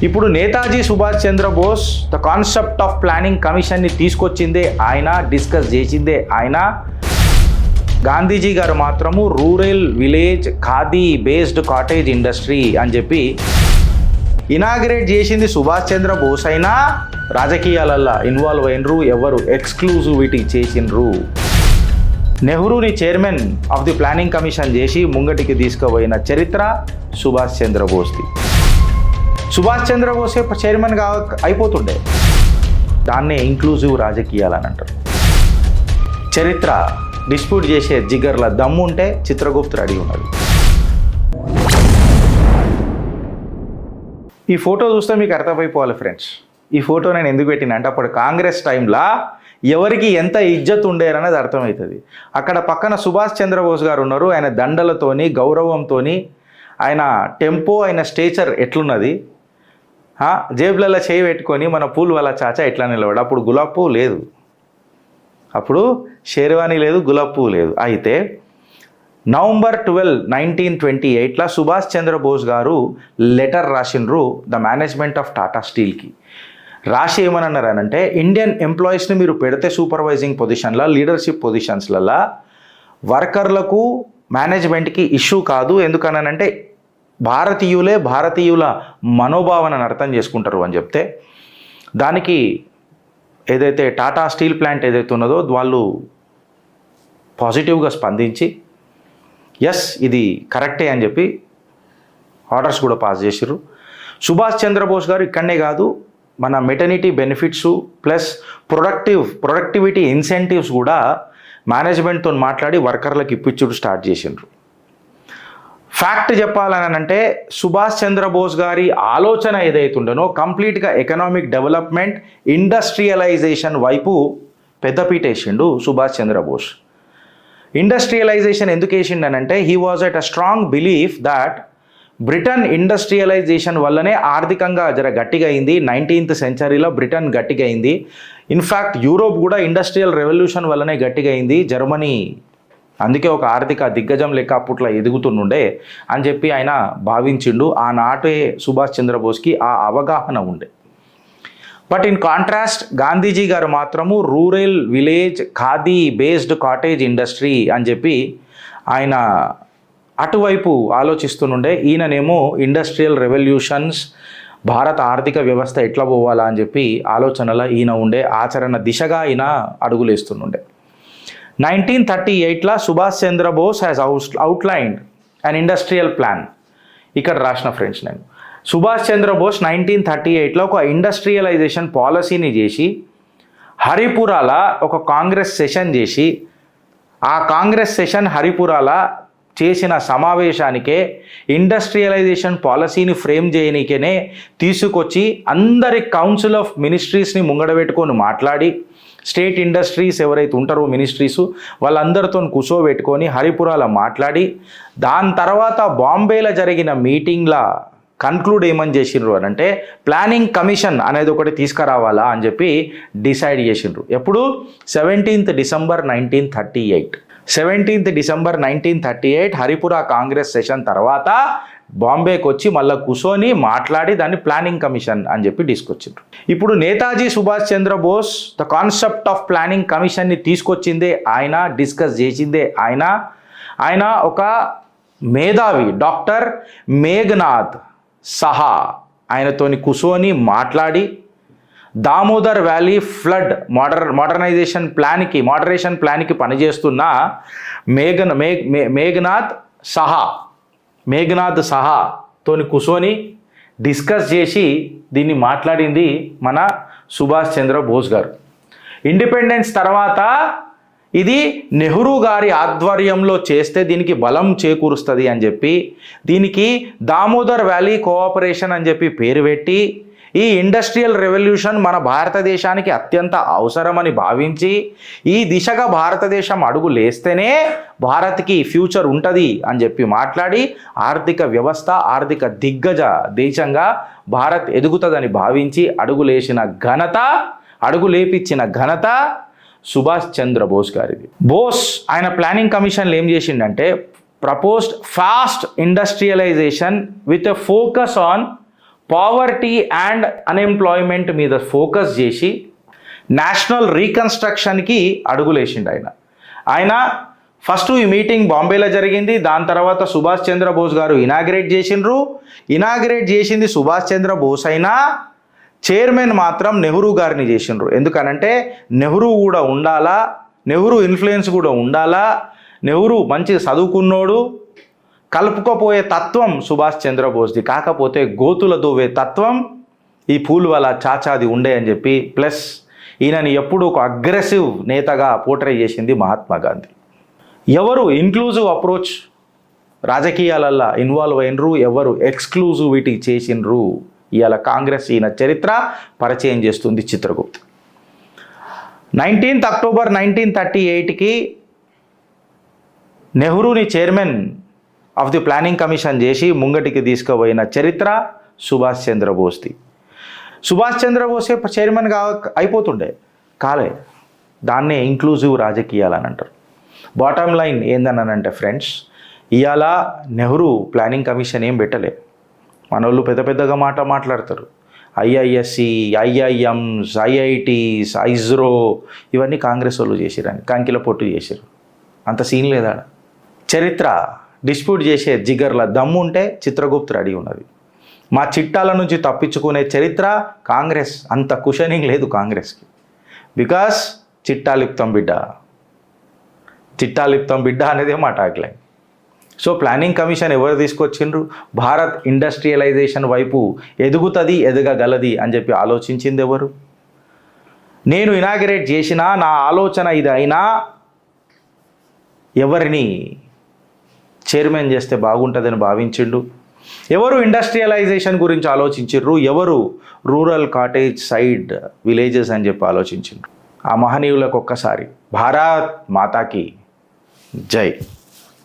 ఇప్పుడు Netaji Subhash Chandra Bose the concept of planning కమిషన్ని తీసుకొచ్చిందే ఆయన, డిస్కస్ చేసిందే ఆయన. గాంధీజీ గారు మాత్రము rural village khadi based cottage industry అని చెప్పి ఇనాగ్రేట్ చేసింది సుభాష్ చంద్రబోస్ అయినా రాజకీయాలల్లో ఇన్వాల్వ్ అయినరు, ఎవరు ఎక్స్క్లూజివిటీ చేసినరు. నెహ్రూని chairman of the planning commission చేసి ముంగటికి తీసుకుపోయిన చరిత్ర సుభాష్ చంద్రబోస్ది. సుభాష్ చంద్రబోసే చైర్మన్గా అయిపోతుండే. దాన్నే ఇంక్లూజివ్ రాజకీయాలు అని అంటారు. చరిత్ర డిస్ప్యూట్ చేసే జిగర్ల దమ్ము ఉంటే చిత్రగుప్త రెడీ ఉన్నాడు. ఈ ఫోటో చూస్తే మీకు అర్థమైపోవాలి ఫ్రెండ్స్. ఈ ఫోటో నేను ఎందుకు పెట్టిన అంటే అప్పుడు కాంగ్రెస్ టైంలో ఎవరికి ఎంత ఇజ్జత్ ఉండేరనేది అర్థమవుతుంది. అక్కడ పక్కన సుభాష్ చంద్రబోస్ గారు ఉన్నారు. ఆయన దండలతోని గౌరవంతోని ఆయన టెంపో ఆయన స్టేచర్ ఎట్లున్నది, జేబులలో చేయి పెట్టుకొని మన పూల్ వాళ్ళ చాచా ఎట్లా నిలబడు. అప్పుడు గులాబ్ పువ్వు లేదు, అప్పుడు షేర్వానీ లేదు, గులాబ్ పువ్వు లేదు. అయితే నవంబర్ 12, 1928 సుభాష్ చంద్రబోస్ గారు లెటర్ రాసిండ్రు ద మేనేజ్మెంట్ ఆఫ్ టాటా స్టీల్కి. రాసి ఏమన్నారు అంటే ఇండియన్ ఎంప్లాయీస్ని మీరు పెడితే సూపర్వైజింగ్ పొజిషన్లో, లీడర్షిప్ పొజిషన్స్లలో వర్కర్లకు మేనేజ్మెంట్కి ఇష్యూ కాదు. ఎందుకనంటే భారతీయుల మనోభావనను అర్థం చేసుకుంటారు అని చెప్తే, దానికి ఏదైతే టాటా స్టీల్ ప్లాంట్ ఏదైతే ఉన్నదో వాళ్ళు పాజిటివ్గా స్పందించి ఎస్ ఇది కరెక్టే అని చెప్పి ఆర్డర్స్ కూడా పాస్ చేసిర్రు. సుభాష్ చంద్రబోస్ గారు ఇక్కడనే కాదు, మన maternity benefits plus productivity incentives కూడా మేనేజ్మెంట్తో మాట్లాడి వర్కర్లకు ఇప్పించుడు స్టార్ట్ చేసిండ్రు. ఫ్యాక్ట్ చెప్పాలని అంటే సుభాష్ చంద్రబోస్ గారి ఆలోచన ఏదైతుండనో కంప్లీట్గా ఎకనామిక్ డెవలప్మెంట్, ఇండస్ట్రియలైజేషన్ వైపు పెద్దపీట వేసిండు సుభాష్ చంద్రబోస్. ఇండస్ట్రియలైజేషన్ ఎందుకు వేసిండనంటే he was at a strong belief that Britain industrialisation వల్లనే ఆర్థికంగా జర గట్టిగా అయింది. 19th సెంచరీలో బ్రిటన్ గట్టిగా అయింది. ఇన్ఫ్యాక్ట్ యూరోప్ కూడా ఇండస్ట్రియల్ రెవల్యూషన్ వల్లనే గట్టిగా అయింది. జర్మనీ అందుకే ఒక ఆర్థిక దిగ్గజం లెక్క అప్పట్లో ఎదుగుతుండే అని చెప్పి ఆయన భావించిండు. ఆనాటే సుభాష్ చంద్రబోస్కి ఆ అవగాహన ఉండే. బట్ ఇన్ కాంట్రాస్ట్ గాంధీజీ గారు మాత్రము rural village khadi based cottage industry అని చెప్పి ఆయన అటువైపు ఆలోచిస్తుండే. ఈయననేమో ఇండస్ట్రియల్ రెవల్యూషన్స్, భారత ఆర్థిక వ్యవస్థ ఎట్లా పోవాలా అని చెప్పి ఆలోచనలో ఈయన ఉండే, ఆచరణ దిశగా ఈయన అడుగులేస్తుండే. 1938 Subhash Chandra Bose has outlined an industrial plan. ఇక్కడ రాసిన ఫ్రెండ్స్, నేను సుభాష్ చంద్రబోస్ 1938 ఒక ఇండస్ట్రియలైజేషన్ పాలసీని చేసి హరిపురాల ఒక కాంగ్రెస్ సెషన్ చేసి, ఆ కాంగ్రెస్ సెషన్ హరిపురాల చేసిన సమావేశానికే ఇండస్ట్రియలైజేషన్ పాలసీని ఫ్రేమ్ చేయనికేనే తీసుకొచ్చి అందరి కౌన్సిల్ ఆఫ్ మినిస్ట్రీస్ని ముంగడబెట్టుకొని మాట్లాడి, స్టేట్ ఇండస్ట్రీస్ ఎవరైతే ఉంటారో మినిస్ట్రీసు వాళ్ళందరితో కూర్చోబెట్టుకొని హరిపురాల మాట్లాడి, దాని తర్వాత బాంబేలో జరిగిన మీటింగ్లా కన్క్లూడ్ ఏమని చేసిండ్రు అని అంటే ప్లానింగ్ కమిషన్ అనేది ఒకటి తీసుకురావాలా అని చెప్పి డిసైడ్ చేసిండ్రు. ఎప్పుడు 17th December 1938. 17th December 1938 Haripura Congress session తర్వాత బాంబేకి వచ్చి మళ్ళీ కూర్చొని మాట్లాడి దాన్ని ప్లానింగ్ కమిషన్ అని చెప్పి తీసుకొచ్చిండ్రు. ఇప్పుడు Netaji Subhash Chandra Bose the concept of planning కమిషన్ని తీసుకొచ్చిందే ఆయన, డిస్కస్ చేసిందే ఆయన. ఆయన ఒక మేధావి డాక్టర్ మేఘనాథ్ సహా ఆయనతోని కూర్చొని మాట్లాడి దామోదర్ వ్యాలీ ఫ్లడ్ మోడరేషన్ ప్లాన్కి పనిచేస్తున్న మేఘనాథ్ సహా తోని కూర్చొని డిస్కస్ చేసి దీన్ని మాట్లాడింది మన సుభాష్ చంద్రబోస్ గారు. ఇండిపెండెన్స్ తర్వాత ఇది నెహ్రూ గారి ఆధ్వర్యంలో చేస్తే దీనికి బలం చేకూరుస్తుంది అని చెప్పి దీనికి దామోదర్ వ్యాలీ కోఆపరేషన్ అని చెప్పి పేరు పెట్టి ఈ ఇండస్ట్రియల్ రెవల్యూషన్ మన భారతదేశానికి అత్యంత అవసరమని భావించి ఈ దిశగా భారతదేశం అడుగు లేస్తేనే భారత్కి ఫ్యూచర్ ఉంటుంది అని చెప్పి మాట్లాడి ఆర్థిక వ్యవస్థ, ఆర్థిక దిగ్గజ దేశంగా భారత్ ఎదుగుతుందని భావించి అడుగులేపించిన ఘనత సుభాష్ చంద్రబోస్ గారిది. బోస్ ఆయన ప్లానింగ్ కమిషన్లో ఏం చేసిండంటే proposed fast industrialisation with a focus on poverty and unemployment మీద ఫోకస్ చేసి నేషనల్ రీకన్స్ట్రక్షన్కి అడుగులేసిండు ఆయన ఫస్ట్ ఈ మీటింగ్ బాంబేలో జరిగింది. దాని తర్వాత సుభాష్ చంద్రబోస్ గారు ఇనాగ్రేట్ చేసిండ్రు. ఇనాగ్రేట్ చేసింది సుభాష్ చంద్రబోస్ అయినా చైర్మన్ మాత్రం నెహ్రూ గారిని చేసిండ్రు. ఎందుకనంటే నెహ్రూ కూడా ఉండాలా, నెహ్రూ ఇన్ఫ్లుయెన్స్ కూడా ఉండాలా, నెహ్రూ మంచి చదువుకున్నోడు, కలుపుకోపోయే తత్వం సుభాష్ చంద్రబోస్ది. కాకపోతే గోతుల దోవే తత్వం ఈ పూల్వాలా చాచాది ఉండే అని చెప్పి, ప్లస్ ఈయనని ఎప్పుడు ఒక అగ్రెసివ్ నేతగా పోర్ట్రే చేసింది మహాత్మా గాంధీ. ఎవరు ఇన్క్లూజివ్ అప్రోచ్ రాజకీయాలల్లో ఇన్వాల్వ్ అయినరు, ఎవరు ఎక్స్క్లూజివిటీ చేసినరు, ఇవాళ కాంగ్రెస్ ఈయన చరిత్ర పరిచయం చేస్తుంది చిత్రగుప్త్. 19th October 1938కి నెహ్రూని chairman of the planning commission చేసి ముంగటికి తీసుకుపోయిన చరిత్ర సుభాష్ చంద్రబోస్ది. సుభాష్ చంద్రబోసే చైర్మన్ అయిపోతుండే, కాలే. దాన్నే ఇంక్లూజివ్ రాజకీయాలు అని అంటారు. బాటమ్ లైన్ ఏందనంటే ఫ్రెండ్స్, ఇవాళ నెహ్రూ ప్లానింగ్ కమిషన్ ఏం పెట్టలే. మనోళ్ళు పెద్ద పెద్దగా మాట్లాడతారు. ఐఐఎస్సి, ఐఐఎంస్, ఐఐటీస్, ఐజ్రో ఇవన్నీ కాంగ్రెస్ వాళ్ళు చేసిరని కంకిల పొట్టు చేసిరు. అంత సీన్ లేదా? చరిత్ర డిస్ప్యూట్ చేసే జిగర్ల దమ్ము ఉంటే చిత్రగుప్త్ రెడీ ఉన్నది. మా చిట్టాల నుంచి తప్పించుకునే చరిత్ర కాంగ్రెస్, అంత కుషనింగ్ లేదు కాంగ్రెస్కి. బికాస్ చిట్టాలిప్తం బిడ్డ, చిట్టాలిప్తం బిడ్డ అనేదే మా టాగ్లైన్. సో ప్లానింగ్ కమిషన్ ఎవరు తీసుకొచ్చిండ్రు? భారత్ ఇండస్ట్రియలైజేషన్ వైపు ఎదుగుతుంది, ఎదగగలది అని చెప్పి ఆలోచించింది ఎవరు? నేను ఇనాగరేట్ చేసినా, నా ఆలోచన ఇది అయినా ఎవరిని చైర్మన్ చేస్తే బాగుంటుందని భావించిండు? ఎవరు ఇండస్ట్రియలైజేషన్ గురించి ఆలోచించిండ్రు? ఎవరు రూరల్ కాటేజ్ సైడ్ విలేజెస్ అని చెప్పి ఆలోచించిండ్రు? ఆ మహనీయులకు ఒక్కసారి భారత్ మాతాకి జై.